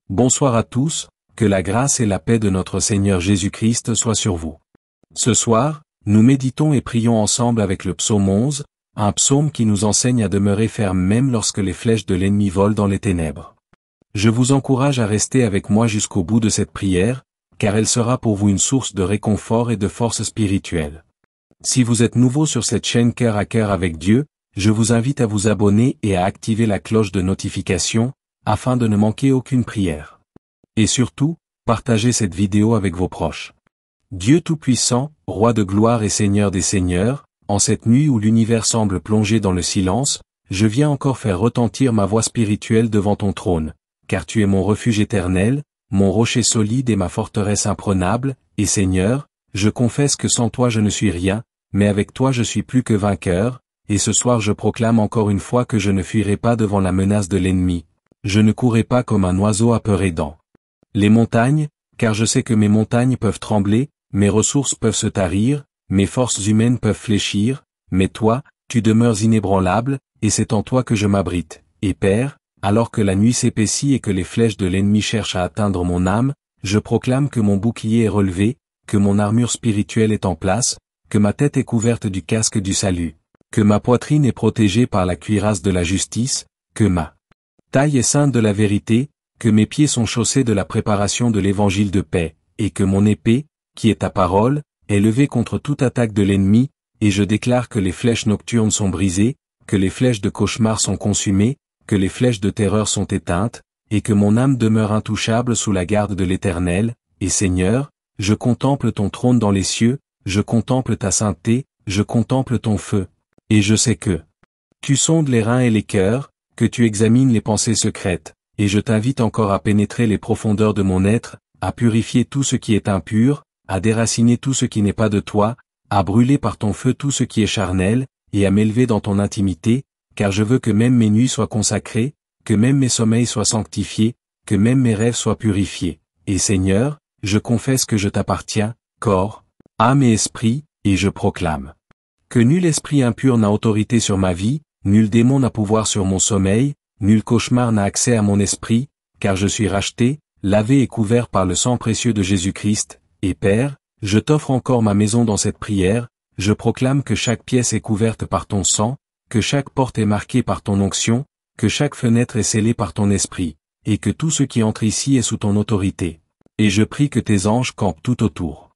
Bonsoir à tous, que la grâce et la paix de notre Seigneur Jésus-Christ soient sur vous. Ce soir, nous méditons et prions ensemble avec le psaume 11, un psaume qui nous enseigne à demeurer ferme même lorsque les flèches de l'ennemi volent dans les ténèbres. Je vous encourage à rester avec moi jusqu'au bout de cette prière, car elle sera pour vous une source de réconfort et de force spirituelle. Si vous êtes nouveau sur cette chaîne Cœur à Cœur avec Dieu, je vous invite à vous abonner et à activer la cloche de notification, afin de ne manquer aucune prière. Et surtout, partagez cette vidéo avec vos proches. Dieu Tout-Puissant, Roi de gloire et Seigneur des Seigneurs, en cette nuit où l'univers semble plongé dans le silence, je viens encore faire retentir ma voix spirituelle devant ton trône, car tu es mon refuge éternel, mon rocher solide et ma forteresse imprenable, et Seigneur, je confesse que sans toi je ne suis rien, mais avec toi je suis plus que vainqueur, et ce soir je proclame encore une fois que je ne fuirai pas devant la menace de l'ennemi. Je ne courrai pas comme un oiseau apeuré dans les montagnes, car je sais que mes montagnes peuvent trembler, mes ressources peuvent se tarir, mes forces humaines peuvent fléchir, mais toi, tu demeures inébranlable, et c'est en toi que je m'abrite. Et Père, alors que la nuit s'épaissit et que les flèches de l'ennemi cherchent à atteindre mon âme, je proclame que mon bouclier est relevé, que mon armure spirituelle est en place, que ma tête est couverte du casque du salut, que ma poitrine est protégée par la cuirasse de la justice, que ma taille est ceinte de la vérité, que mes pieds sont chaussés de la préparation de l'évangile de paix, et que mon épée, qui est ta parole, est levée contre toute attaque de l'ennemi, et je déclare que les flèches nocturnes sont brisées, que les flèches de cauchemar sont consumées, que les flèches de terreur sont éteintes, et que mon âme demeure intouchable sous la garde de l'Éternel, et Seigneur, je contemple ton trône dans les cieux, je contemple ta sainteté, je contemple ton feu, et je sais que tu sondes les reins et les cœurs, que tu examines les pensées secrètes, et je t'invite encore à pénétrer les profondeurs de mon être, à purifier tout ce qui est impur, à déraciner tout ce qui n'est pas de toi, à brûler par ton feu tout ce qui est charnel, et à m'élever dans ton intimité, car je veux que même mes nuits soient consacrées, que même mes sommeils soient sanctifiés, que même mes rêves soient purifiés. Et Seigneur, je confesse que je t'appartiens, corps, âme et esprit, et je proclame que nul esprit impur n'a autorité sur ma vie, nul démon n'a pouvoir sur mon sommeil, nul cauchemar n'a accès à mon esprit, car je suis racheté, lavé et couvert par le sang précieux de Jésus-Christ, et Père, je t'offre encore ma maison dans cette prière, je proclame que chaque pièce est couverte par ton sang, que chaque porte est marquée par ton onction, que chaque fenêtre est scellée par ton esprit, et que tout ce qui entre ici est sous ton autorité. Et je prie que tes anges campent tout autour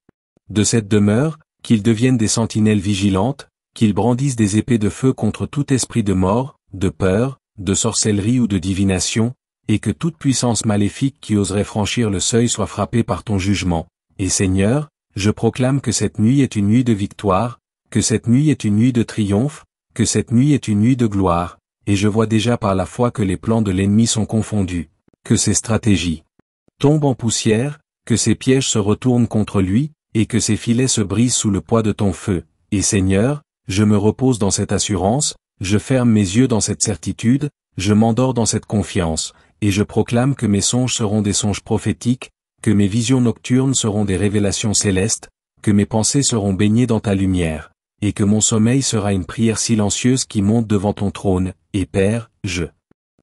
de cette demeure, qu'ils deviennent des sentinelles vigilantes, qu'ils brandissent des épées de feu contre tout esprit de mort, de peur, de sorcellerie ou de divination, et que toute puissance maléfique qui oserait franchir le seuil soit frappée par ton jugement. Et Seigneur, je proclame que cette nuit est une nuit de victoire, que cette nuit est une nuit de triomphe, que cette nuit est une nuit de gloire, et je vois déjà par la foi que les plans de l'ennemi sont confondus, que ses stratégies tombent en poussière, que ses pièges se retournent contre lui, et que ses filets se brisent sous le poids de ton feu. Et Seigneur, je me repose dans cette assurance, je ferme mes yeux dans cette certitude, je m'endors dans cette confiance, et je proclame que mes songes seront des songes prophétiques, que mes visions nocturnes seront des révélations célestes, que mes pensées seront baignées dans ta lumière, et que mon sommeil sera une prière silencieuse qui monte devant ton trône, et Père, je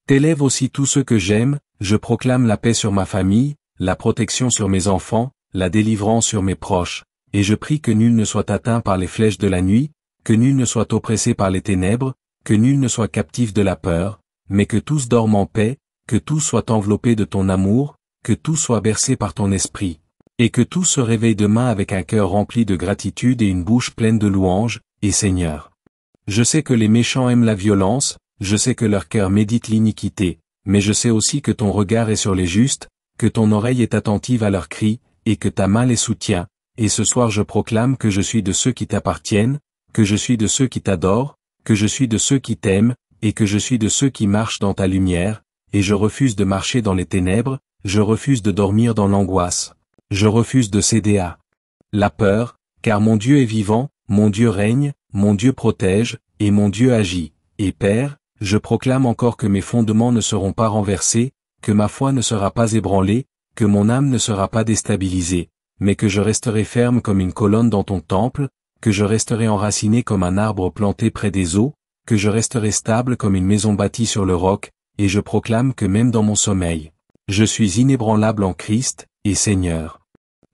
t'élève aussi tous ceux que j'aime, je proclame la paix sur ma famille, la protection sur mes enfants, la délivrance sur mes proches, et je prie que nul ne soit atteint par les flèches de la nuit, que nul ne soit oppressé par les ténèbres, que nul ne soit captif de la peur, mais que tous dorment en paix, que tous soient enveloppés de ton amour, que tous soient bercés par ton esprit, et que tous se réveillent demain avec un cœur rempli de gratitude et une bouche pleine de louanges, et Seigneur. Je sais que les méchants aiment la violence, je sais que leur cœur médite l'iniquité, mais je sais aussi que ton regard est sur les justes, que ton oreille est attentive à leurs cris, et que ta main les soutient, et ce soir je proclame que je suis de ceux qui t'appartiennent, que je suis de ceux qui t'adorent, que je suis de ceux qui t'aiment, et que je suis de ceux qui marchent dans ta lumière, et je refuse de marcher dans les ténèbres, je refuse de dormir dans l'angoisse. Je refuse de céder à la peur, car mon Dieu est vivant, mon Dieu règne, mon Dieu protège, et mon Dieu agit. Et Père, je proclame encore que mes fondements ne seront pas renversés, que ma foi ne sera pas ébranlée, que mon âme ne sera pas déstabilisée, mais que je resterai ferme comme une colonne dans ton temple, que je resterai enraciné comme un arbre planté près des eaux, que je resterai stable comme une maison bâtie sur le roc, et je proclame que même dans mon sommeil, Je suis inébranlable en Christ, et Seigneur.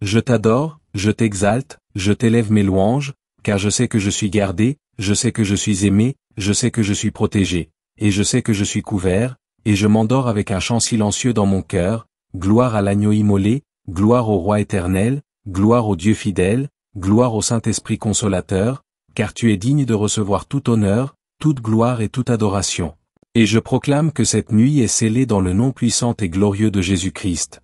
Je t'adore, je t'exalte, je t'élève mes louanges, car je sais que je suis gardé, je sais que je suis aimé, je sais que je suis protégé, et je sais que je suis couvert, et je m'endors avec un chant silencieux dans mon cœur, gloire à l'agneau immolé, gloire au roi éternel, gloire au Dieu fidèle, gloire au Saint-Esprit consolateur, car tu es digne de recevoir tout honneur, toute gloire et toute adoration. Et je proclame que cette nuit est scellée dans le nom puissant et glorieux de Jésus-Christ.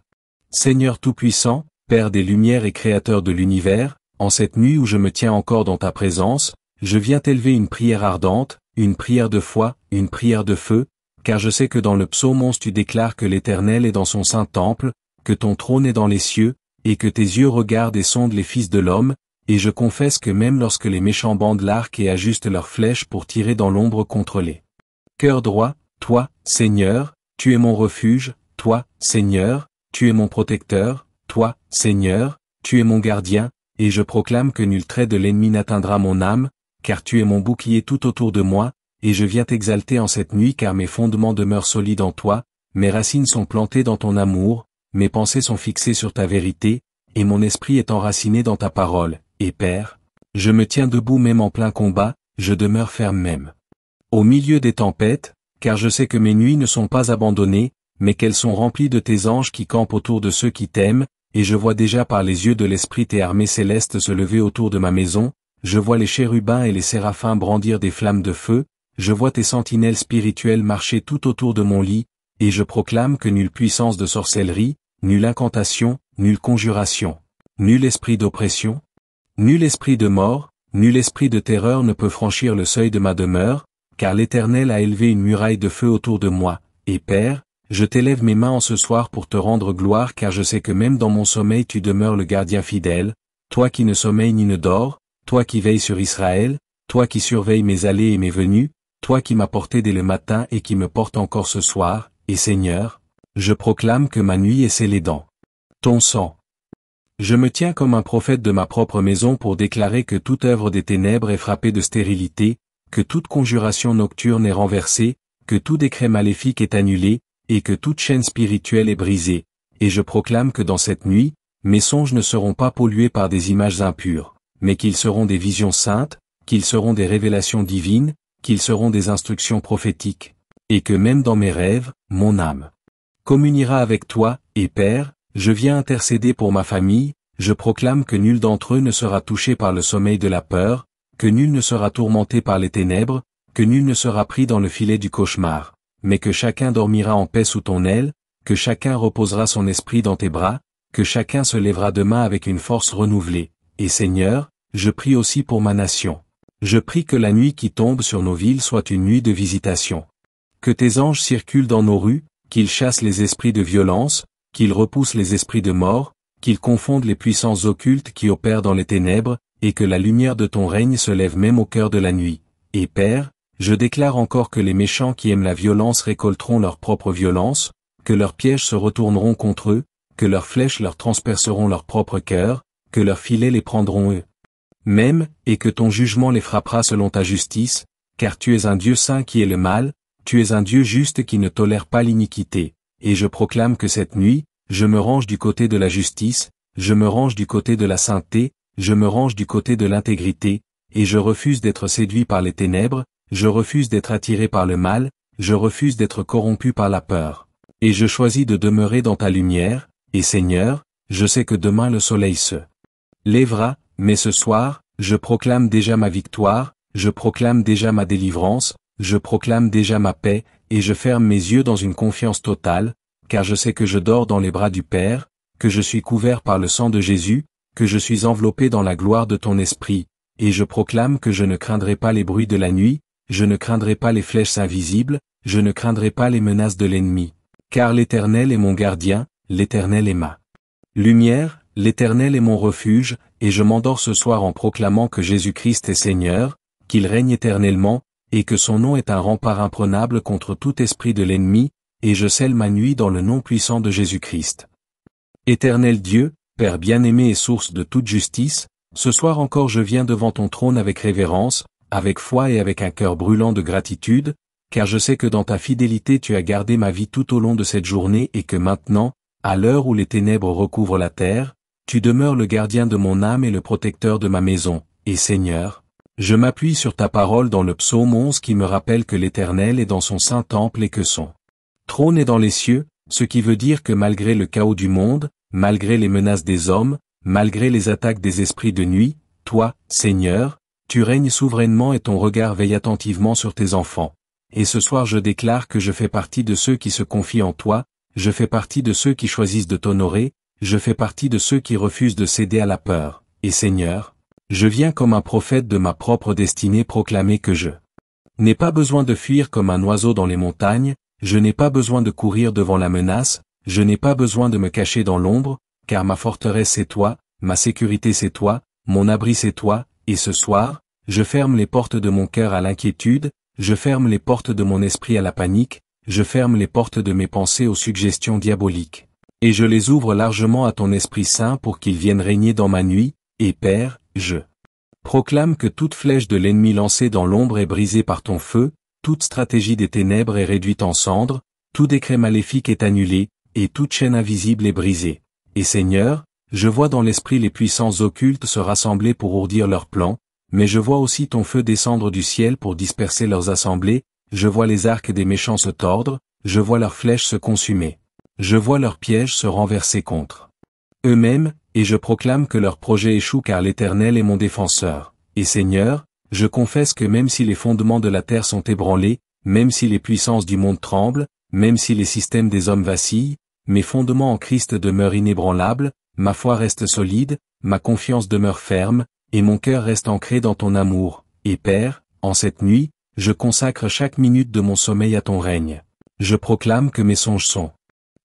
Seigneur Tout-Puissant, Père des Lumières et Créateur de l'univers, en cette nuit où je me tiens encore dans ta présence, je viens t'élever une prière ardente, une prière de foi, une prière de feu, car je sais que dans le psaume 11 tu déclares que l'Éternel est dans son saint temple, que ton trône est dans les cieux, et que tes yeux regardent et sondent les fils de l'homme, et je confesse que même lorsque les méchants bandent l'arc et ajustent leurs flèches pour tirer dans l'ombre contre les cœurs droits, toi, Seigneur, tu es mon refuge, toi, Seigneur, tu es mon protecteur, toi, Seigneur, tu es mon gardien, et je proclame que nul trait de l'ennemi n'atteindra mon âme, car tu es mon bouclier tout autour de moi, et je viens t'exalter en cette nuit car mes fondements demeurent solides en toi, mes racines sont plantées dans ton amour, mes pensées sont fixées sur ta vérité, et mon esprit est enraciné dans ta parole, et Père, je me tiens debout même en plein combat, je demeure ferme même. Au milieu des tempêtes, car je sais que mes nuits ne sont pas abandonnées, mais qu'elles sont remplies de tes anges qui campent autour de ceux qui t'aiment, et je vois déjà par les yeux de l'Esprit tes armées célestes se lever autour de ma maison, je vois les chérubins et les séraphins brandir des flammes de feu, je vois tes sentinelles spirituelles marcher tout autour de mon lit, et je proclame que nulle puissance de sorcellerie, nulle incantation, nulle conjuration, nul esprit d'oppression, nul esprit de mort, nul esprit de terreur ne peut franchir le seuil de ma demeure, car l'Éternel a élevé une muraille de feu autour de moi, et Père, je t'élève mes mains en ce soir pour te rendre gloire car je sais que même dans mon sommeil tu demeures le gardien fidèle, toi qui ne sommeilles ni ne dors, toi qui veilles sur Israël, toi qui surveilles mes allées et mes venues, toi qui m'as porté dès le matin et qui me porte encore ce soir, et Seigneur, je proclame que ma nuit est scellée dans ton sang. Je me tiens comme un prophète de ma propre maison pour déclarer que toute œuvre des ténèbres est frappée de stérilité, que toute conjuration nocturne est renversée, que tout décret maléfique est annulé, et que toute chaîne spirituelle est brisée, et je proclame que dans cette nuit, mes songes ne seront pas pollués par des images impures, mais qu'ils seront des visions saintes, qu'ils seront des révélations divines, qu'ils seront des instructions prophétiques, et que même dans mes rêves, mon âme communiera avec toi, et Père, je viens intercéder pour ma famille, je proclame que nul d'entre eux ne sera touché par le sommeil de la peur, que nul ne sera tourmenté par les ténèbres, que nul ne sera pris dans le filet du cauchemar, mais que chacun dormira en paix sous ton aile, que chacun reposera son esprit dans tes bras, que chacun se lèvera demain avec une force renouvelée. Et Seigneur, je prie aussi pour ma nation. Je prie que la nuit qui tombe sur nos villes soit une nuit de visitation. Que tes anges circulent dans nos rues, qu'ils chassent les esprits de violence, qu'ils repoussent les esprits de mort, qu'ils confondent les puissances occultes qui opèrent dans les ténèbres, et que la lumière de ton règne se lève même au cœur de la nuit. Et Père, je déclare encore que les méchants qui aiment la violence récolteront leur propre violence, que leurs pièges se retourneront contre eux, que leurs flèches leur transperceront leur propre cœur, que leurs filets les prendront eux même, et que ton jugement les frappera selon ta justice, car tu es un Dieu saint qui est le mal, tu es un Dieu juste qui ne tolère pas l'iniquité, et je proclame que cette nuit, je me range du côté de la justice, je me range du côté de la sainteté, je me range du côté de l'intégrité, et je refuse d'être séduit par les ténèbres, je refuse d'être attiré par le mal, je refuse d'être corrompu par la peur. Et je choisis de demeurer dans ta lumière, et Seigneur, je sais que demain le soleil se lèvera, mais ce soir, je proclame déjà ma victoire, je proclame déjà ma délivrance, je proclame déjà ma paix, et je ferme mes yeux dans une confiance totale, car je sais que je dors dans les bras du Père, que je suis couvert par le sang de Jésus, que je suis enveloppé dans la gloire de ton esprit, et je proclame que je ne craindrai pas les bruits de la nuit, je ne craindrai pas les flèches invisibles, je ne craindrai pas les menaces de l'ennemi. Car l'Éternel est mon gardien, l'Éternel est ma lumière, l'Éternel est mon refuge, et je m'endors ce soir en proclamant que Jésus-Christ est Seigneur, qu'il règne éternellement, et que son nom est un rempart imprenable contre tout esprit de l'ennemi, et je scelle ma nuit dans le nom puissant de Jésus-Christ. Éternel Dieu, Père bien-aimé et source de toute justice, ce soir encore je viens devant ton trône avec révérence, avec foi et avec un cœur brûlant de gratitude, car je sais que dans ta fidélité tu as gardé ma vie tout au long de cette journée et que maintenant, à l'heure où les ténèbres recouvrent la terre, tu demeures le gardien de mon âme et le protecteur de ma maison, et Seigneur, je m'appuie sur ta parole dans le psaume 11 qui me rappelle que l'Éternel est dans son saint temple et que son trône est dans les cieux, ce qui veut dire que malgré le chaos du monde, malgré les menaces des hommes, malgré les attaques des esprits de nuit, toi, Seigneur, tu règnes souverainement et ton regard veille attentivement sur tes enfants. Et ce soir je déclare que je fais partie de ceux qui se confient en toi, je fais partie de ceux qui choisissent de t'honorer, je fais partie de ceux qui refusent de céder à la peur. Et Seigneur, je viens comme un prophète de ma propre destinée proclamer que je n'ai pas besoin de fuir comme un oiseau dans les montagnes, je n'ai pas besoin de courir devant la menace, je n'ai pas besoin de me cacher dans l'ombre, car ma forteresse c'est toi, ma sécurité c'est toi, mon abri c'est toi, et ce soir, je ferme les portes de mon cœur à l'inquiétude, je ferme les portes de mon esprit à la panique, je ferme les portes de mes pensées aux suggestions diaboliques. Et je les ouvre largement à ton Esprit Saint pour qu'il vienne régner dans ma nuit, et Père, je proclame que toute flèche de l'ennemi lancée dans l'ombre est brisée par ton feu, toute stratégie des ténèbres est réduite en cendres, tout décret maléfique est annulé, et toute chaîne invisible est brisée. Et Seigneur, je vois dans l'esprit les puissances occultes se rassembler pour ourdir leurs plans, mais je vois aussi ton feu descendre du ciel pour disperser leurs assemblées, je vois les arcs des méchants se tordre, je vois leurs flèches se consumer. Je vois leurs pièges se renverser contre eux-mêmes, et je proclame que leur projet échoue car l'Éternel est mon défenseur. Et Seigneur, je confesse que même si les fondements de la terre sont ébranlés, même si les puissances du monde tremblent, même si les systèmes des hommes vacillent, mes fondements en Christ demeurent inébranlables, ma foi reste solide, ma confiance demeure ferme, et mon cœur reste ancré dans ton amour. Et Père, en cette nuit, je consacre chaque minute de mon sommeil à ton règne. Je proclame que mes songes sont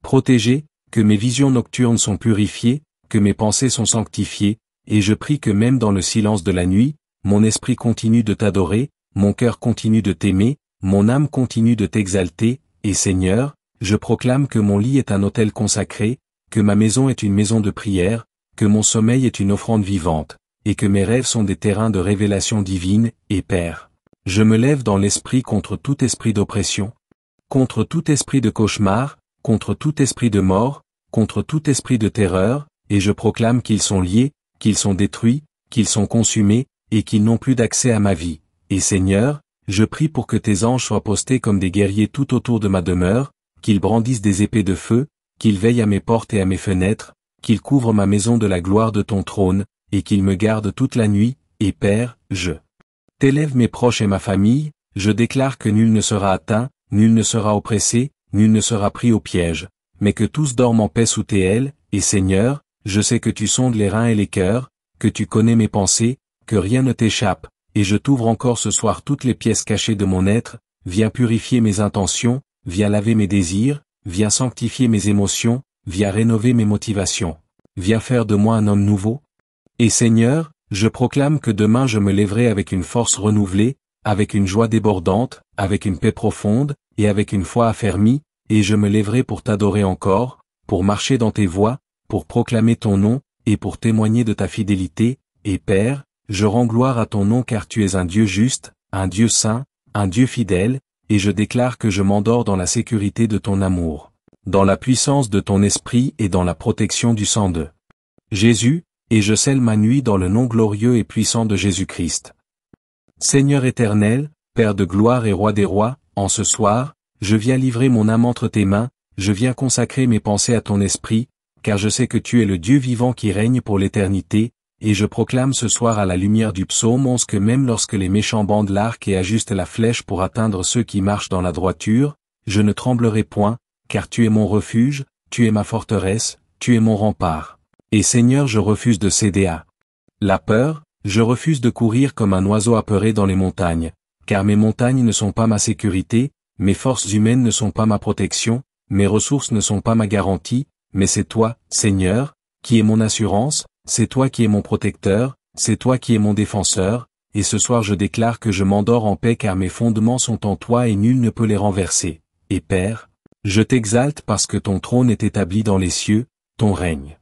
protégés, que mes visions nocturnes sont purifiées, que mes pensées sont sanctifiées, et je prie que même dans le silence de la nuit, mon esprit continue de t'adorer, mon cœur continue de t'aimer, mon âme continue de t'exalter, et Seigneur, je proclame que mon lit est un autel consacré, que ma maison est une maison de prière, que mon sommeil est une offrande vivante, et que mes rêves sont des terrains de révélation divine, et Père, je me lève dans l'esprit contre tout esprit d'oppression, contre tout esprit de cauchemar, contre tout esprit de mort, contre tout esprit de terreur, et je proclame qu'ils sont liés, qu'ils sont détruits, qu'ils sont consumés, et qu'ils n'ont plus d'accès à ma vie. Et Seigneur, je prie pour que tes anges soient postés comme des guerriers tout autour de ma demeure, qu'ils brandissent des épées de feu, qu'ils veillent à mes portes et à mes fenêtres, qu'ils couvrent ma maison de la gloire de ton trône, et qu'ils me gardent toute la nuit, et Père, je t'élève mes proches et ma famille, je déclare que nul ne sera atteint, nul ne sera oppressé, nul ne sera pris au piège, mais que tous dorment en paix sous tes ailes, et Seigneur, je sais que tu sondes les reins et les cœurs, que tu connais mes pensées, que rien ne t'échappe, et je t'ouvre encore ce soir toutes les pièces cachées de mon être, viens purifier mes intentions, viens laver mes désirs, viens sanctifier mes émotions, viens rénover mes motivations, viens faire de moi un homme nouveau. Et Seigneur, je proclame que demain je me lèverai avec une force renouvelée, avec une joie débordante, avec une paix profonde, et avec une foi affermie, et je me lèverai pour t'adorer encore, pour marcher dans tes voies, pour proclamer ton nom, et pour témoigner de ta fidélité, et Père, je rends gloire à ton nom car tu es un Dieu juste, un Dieu saint, un Dieu fidèle, et je déclare que je m'endors dans la sécurité de ton amour, dans la puissance de ton esprit et dans la protection du sang de Jésus, et je scelle ma nuit dans le nom glorieux et puissant de Jésus-Christ. Seigneur éternel, Père de gloire et Roi des rois, en ce soir, je viens livrer mon âme entre tes mains, je viens consacrer mes pensées à ton esprit, car je sais que tu es le Dieu vivant qui règne pour l'éternité, et je proclame ce soir à la lumière du psaume 11 que même lorsque les méchants bandent l'arc et ajustent la flèche pour atteindre ceux qui marchent dans la droiture, je ne tremblerai point, car tu es mon refuge, tu es ma forteresse, tu es mon rempart. Et Seigneur, je refuse de céder à la peur, je refuse de courir comme un oiseau apeuré dans les montagnes, car mes montagnes ne sont pas ma sécurité, mes forces humaines ne sont pas ma protection, mes ressources ne sont pas ma garantie, mais c'est toi, Seigneur, qui es mon assurance, c'est toi qui es mon protecteur, c'est toi qui es mon défenseur, et ce soir je déclare que je m'endors en paix car mes fondements sont en toi et nul ne peut les renverser. Et Père, je t'exalte parce que ton trône est établi dans les cieux, ton règne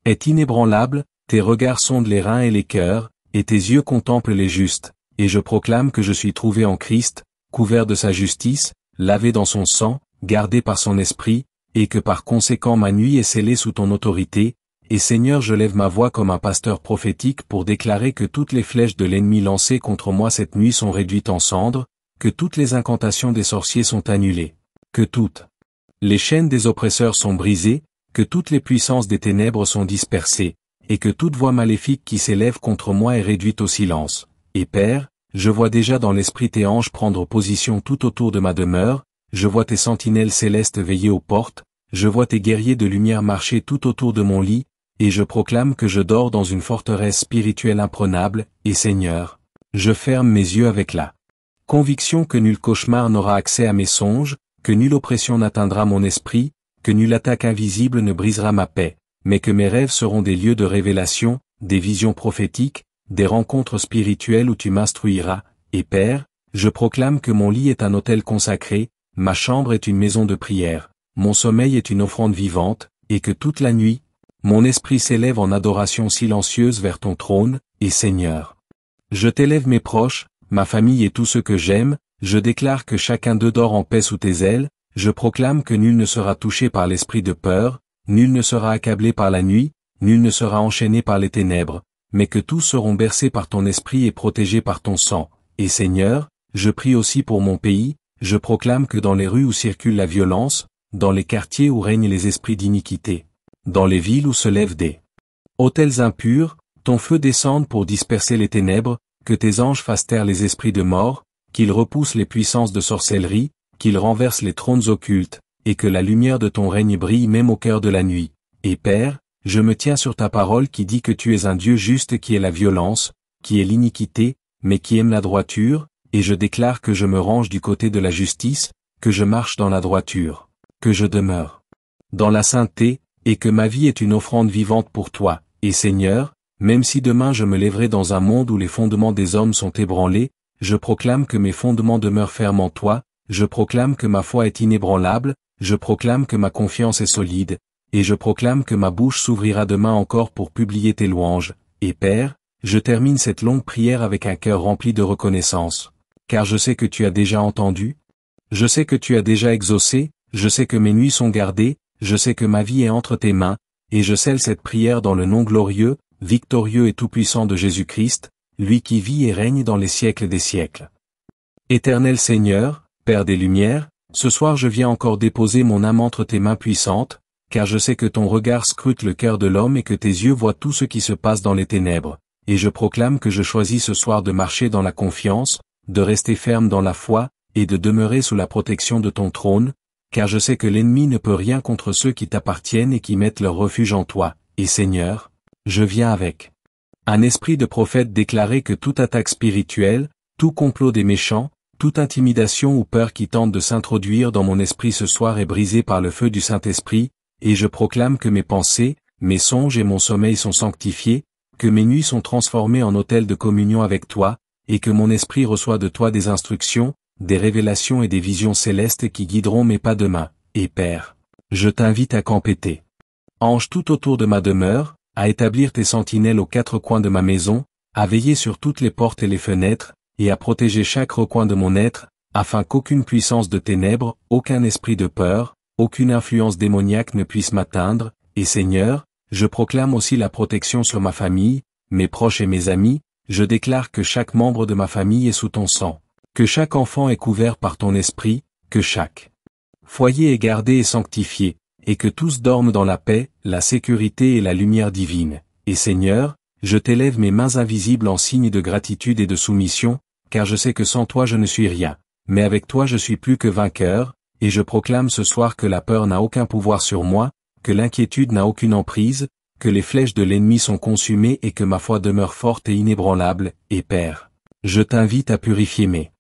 est inébranlable, tes regards sondent les reins et les cœurs, et tes yeux contemplent les justes, et je proclame que je suis trouvé en Christ, couvert de sa justice, lavé dans son sang, gardé par son esprit, et que par conséquent ma nuit est scellée sous ton autorité, et Seigneur je lève ma voix comme un pasteur prophétique pour déclarer que toutes les flèches de l'ennemi lancées contre moi cette nuit sont réduites en cendres, que toutes les incantations des sorciers sont annulées, que toutes les chaînes des oppresseurs sont brisées, que toutes les puissances des ténèbres sont dispersées, et que toute voix maléfique qui s'élève contre moi est réduite au silence. Et Père, je vois déjà dans l'esprit tes anges prendre position tout autour de ma demeure, je vois tes sentinelles célestes veiller aux portes, je vois tes guerriers de lumière marcher tout autour de mon lit, et je proclame que je dors dans une forteresse spirituelle imprenable, et Seigneur, je ferme mes yeux avec la conviction que nul cauchemar n'aura accès à mes songes, que nulle oppression n'atteindra mon esprit, que nulle attaque invisible ne brisera ma paix, mais que mes rêves seront des lieux de révélation, des visions prophétiques, des rencontres spirituelles où tu m'instruiras, et Père, je proclame que mon lit est un autel consacré, ma chambre est une maison de prière, mon sommeil est une offrande vivante, et que toute la nuit, mon esprit s'élève en adoration silencieuse vers ton trône, et Seigneur. Je t'élève mes proches, ma famille et tous ceux que j'aime, je déclare que chacun d'eux dort en paix sous tes ailes, je proclame que nul ne sera touché par l'esprit de peur, nul ne sera accablé par la nuit, nul ne sera enchaîné par les ténèbres, mais que tous seront bercés par ton esprit et protégés par ton sang. Et Seigneur, je prie aussi pour mon pays, je proclame que dans les rues où circule la violence, dans les quartiers où règnent les esprits d'iniquité, dans les villes où se lèvent des autels impurs, ton feu descende pour disperser les ténèbres, que tes anges fassent taire les esprits de mort, qu'ils repoussent les puissances de sorcellerie, qu'ils renversent les trônes occultes, et que la lumière de ton règne brille même au cœur de la nuit. Et Père, je me tiens sur ta parole qui dit que tu es un Dieu juste qui est la violence, qui est l'iniquité, mais qui aime la droiture, et je déclare que je me range du côté de la justice, que je marche dans la droiture, que je demeure dans la sainteté, et que ma vie est une offrande vivante pour toi. Et Seigneur, même si demain je me lèverai dans un monde où les fondements des hommes sont ébranlés, je proclame que mes fondements demeurent fermes en toi, je proclame que ma foi est inébranlable, je proclame que ma confiance est solide, et je proclame que ma bouche s'ouvrira demain encore pour publier tes louanges. Et Père, je termine cette longue prière avec un cœur rempli de reconnaissance, car je sais que tu as déjà entendu, je sais que tu as déjà exaucé, je sais que mes nuits sont gardées, je sais que ma vie est entre tes mains, et je scelle cette prière dans le nom glorieux, victorieux et tout-puissant de Jésus-Christ, lui qui vit et règne dans les siècles des siècles. Éternel Seigneur, Père des Lumières, ce soir je viens encore déposer mon âme entre tes mains puissantes, car je sais que ton regard scrute le cœur de l'homme et que tes yeux voient tout ce qui se passe dans les ténèbres, et je proclame que je choisis ce soir de marcher dans la confiance, de rester ferme dans la foi, et de demeurer sous la protection de ton trône, car je sais que l'ennemi ne peut rien contre ceux qui t'appartiennent et qui mettent leur refuge en toi, et Seigneur, je viens avec un esprit de prophète déclarer que toute attaque spirituelle, tout complot des méchants, toute intimidation ou peur qui tente de s'introduire dans mon esprit ce soir est brisée par le feu du Saint-Esprit, et je proclame que mes pensées, mes songes et mon sommeil sont sanctifiés, que mes nuits sont transformées en autel de communion avec toi, et que mon esprit reçoit de toi des instructions, des révélations et des visions célestes qui guideront mes pas demain. Et Père, je t'invite à camper tes anges tout autour de ma demeure, à établir tes sentinelles aux quatre coins de ma maison, à veiller sur toutes les portes et les fenêtres, et à protéger chaque recoin de mon être, afin qu'aucune puissance de ténèbres, aucun esprit de peur, aucune influence démoniaque ne puisse m'atteindre, et Seigneur, je proclame aussi la protection sur ma famille, mes proches et mes amis, je déclare que chaque membre de ma famille est sous ton sang, que chaque enfant est couvert par ton esprit, que chaque foyer est gardé et sanctifié, et que tous dorment dans la paix, la sécurité et la lumière divine. Et Seigneur, je t'élève mes mains invisibles en signe de gratitude et de soumission, car je sais que sans toi je ne suis rien, mais avec toi je suis plus que vainqueur, et je proclame ce soir que la peur n'a aucun pouvoir sur moi, que l'inquiétude n'a aucune emprise, que les flèches de l'ennemi sont consumées et que ma foi demeure forte et inébranlable. Et Père, je t'invite à purifier mes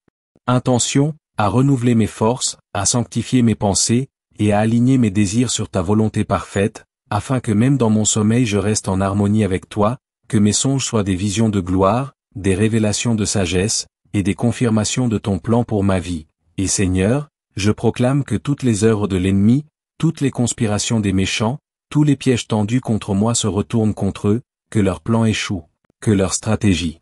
intentions, à renouveler mes forces, à sanctifier mes pensées, et à aligner mes désirs sur ta volonté parfaite, afin que même dans mon sommeil je reste en harmonie avec toi, que mes songes soient des visions de gloire, des révélations de sagesse, et des confirmations de ton plan pour ma vie. Et Seigneur, je proclame que toutes les œuvres de l'ennemi, toutes les conspirations des méchants, tous les pièges tendus contre moi se retournent contre eux, que leurs plans échouent, que leur stratégie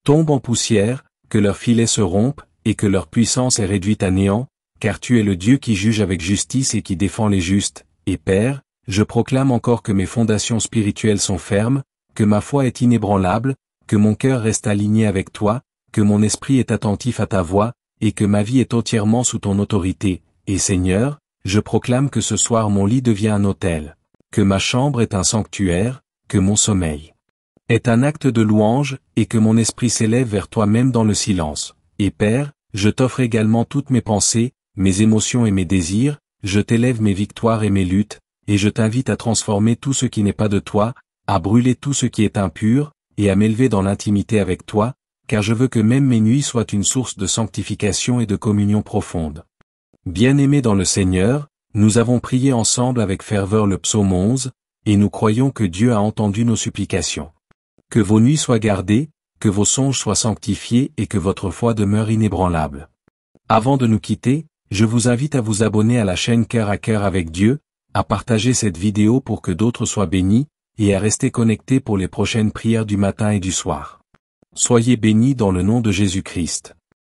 tombe en poussière, que leurs filets se rompent, et que leur puissance est réduite à néant, car tu es le Dieu qui juge avec justice et qui défend les justes, et Père, je proclame encore que mes fondations spirituelles sont fermes, que ma foi est inébranlable, que mon cœur reste aligné avec toi, que mon esprit est attentif à ta voix, et que ma vie est entièrement sous ton autorité, et Seigneur, je proclame que ce soir mon lit devient un autel, que ma chambre est un sanctuaire, que mon sommeil est un acte de louange, et que mon esprit s'élève vers toi même dans le silence. Et Père, je t'offre également toutes mes pensées, mes émotions et mes désirs, je t'élève mes victoires et mes luttes, et je t'invite à transformer tout ce qui n'est pas de toi, à brûler tout ce qui est impur, et à m'élever dans l'intimité avec toi, car je veux que même mes nuits soient une source de sanctification et de communion profonde. Bien-aimés dans le Seigneur, nous avons prié ensemble avec ferveur le psaume 11, et nous croyons que Dieu a entendu nos supplications. Que vos nuits soient gardées, que vos songes soient sanctifiés et que votre foi demeure inébranlable. Avant de nous quitter, je vous invite à vous abonner à la chaîne Cœur à Cœur avec Dieu, à partager cette vidéo pour que d'autres soient bénis, et à rester connectés pour les prochaines prières du matin et du soir. Soyez bénis dans le nom de Jésus-Christ.